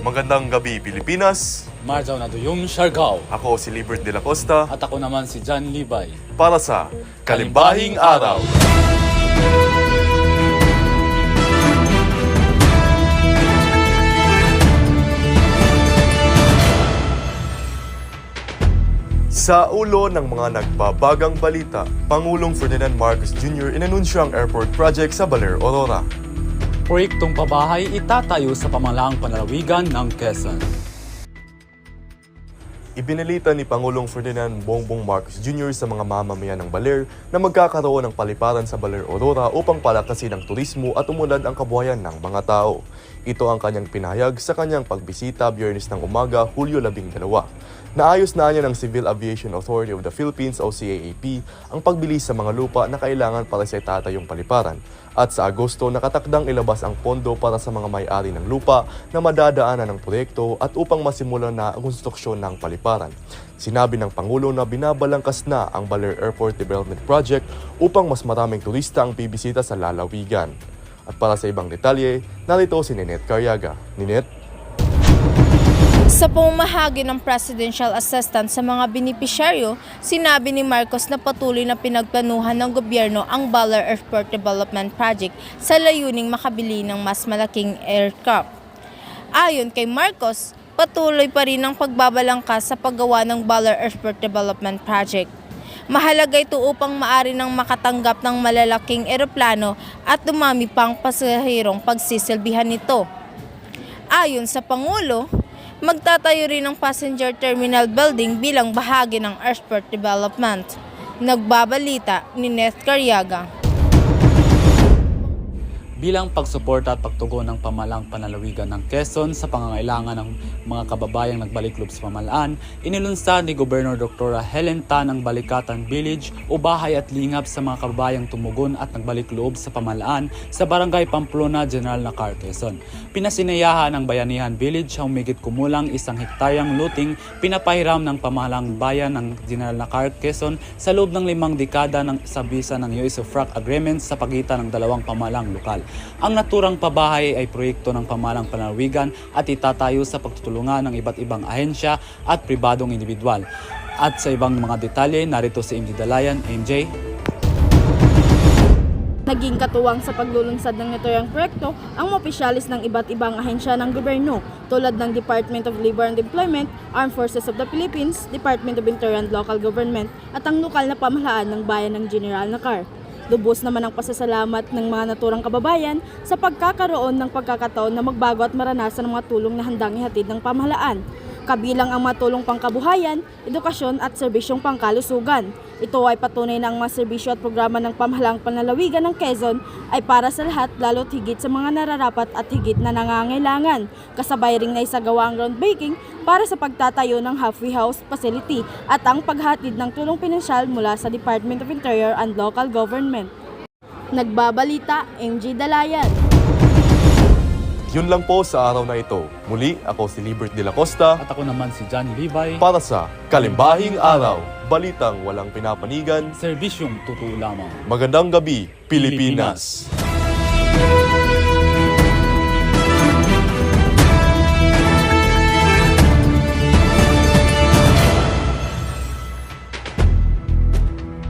Magandang gabi, Pilipinas! Marjaw na Duyong Siargao. Ako si Libert de la Costa At ako naman si John Libay. para sa Kalimbahing Araw. Sa ulo ng mga nagbabagang balita, Pangulong Ferdinand Marcos Jr. inanunsyo ang airport project sa Baler, Aurora. Proyektong pabahay itatayo sa pamalaang panlalawigan ng Quezon. Ibinalita ni Pangulong Ferdinand Bongbong Marcos Jr. sa mga mamamayan ng Baler na magkakaroon ng paliparan sa Baler, Aurora upang palakasin ang turismo at umunlad ang kabuhayan ng mga tao. Ito ang kanyang pinahayag sa kanyang pagbisita Biyernes ng umaga, Hulyo 12. Naayos na niya ng Civil Aviation Authority of the Philippines o CAAP ang pagbili sa mga lupa na kailangan para sa itatayong paliparan. At sa Agosto, nakatakdang ilabas ang pondo para sa mga may-ari ng lupa na madadaanan ng proyekto at upang masimulan na ang konstruksyon ng paliparan. Sinabi ng Pangulo na binabalangkas na ang Baler Airport Development Project upang mas maraming turista ang bibisita sa lalawigan. At para sa ibang detalye, narito si Ninette Carriaga. Ninette? Sa pamamahagi ng Presidential Assistance sa mga benepisyaryo, sinabi ni Marcos na patuloy na pinagplanuhan ng gobyerno ang Baler Airport Development Project sa layuning makabili ng mas malaking aircraft. Ayon kay Marcos, patuloy pa rin ang pagbabalangkas sa paggawa ng Baler Airport Development Project. Mahalaga ito upang maari nang makatanggap ng malalaking eroplano at dumami pang pasahirong pagsisilbihan nito. Ayon sa Pangulo, magtatayo rin ng passenger terminal building bilang bahagi ng airport development. Nagbabalita ni Ninette Carriaga. Bilang pagsuporta at pagtugon ng pamalang panlalawigan ng Quezon sa pangangailangan ng mga kababayang nagbalikloob sa pamalaan, inilunsad ni Gobernador Dr. Helen Tan ang Balikatan Village o bahay at lingap sa mga kababayang tumugon at nagbalikloob sa pamalaan sa Barangay Pamplona, General Nacar, Quezon. Pinasinayahan ng Bayanihan Village ang humigit kumulang 1 hektaryang luting pinapahiram ng pamahalang bayan ng General Nacar, Quezon sa loob ng 5 dekada ng sabisa ng USO-FRAC agreement sa pagitan ng dalawang pamahalang lokal. Ang naturang pabahay ay proyekto ng pamahalang panlalawigan at itatayo sa pagtutulungan ng iba't ibang ahensya at pribadong individual. At sa ibang mga detalye, narito si MJ Dalayan. MJ? Naging katuwang sa paglulunsad ng naturang proyekto ang mga opisyalis ng iba't ibang ahensya ng gobyerno tulad ng Department of Labor and Employment, Armed Forces of the Philippines, Department of Interior and Local Government at ang lokal na pamahalaan ng bayan ng General Nacar. Lubos naman ang pasasalamat ng mga naturang kababayan sa pagkakaroon ng pagkakataon na magbago at maranasan ang mga tulong na handang ihatid ng pamahalaan. Kabilang ang mga tulong pangkabuhayan, edukasyon at serbisyong pangkalusugan. Ito ay patunay na ang mga serbisyo at programa ng pamahalaang panlalawigan ng Quezon ay para sa lahat lalo't higit sa mga nararapat at higit na nangangailangan. Kasabay ring naisagawa ang groundbreaking para sa pagtatayo ng halfway house facility at ang paghatid ng tulong pinansyal mula sa Department of Interior and Local Government. Nagbabalita, MJ Dalayan. Yun lang po sa araw na ito. Muli, ako si Libert de la Costa At ako naman si John Libay. para sa Kalimbahing Araw. Balitang walang pinapanigan. Serbisyong totoo lamang. Magandang gabi, Pilipinas!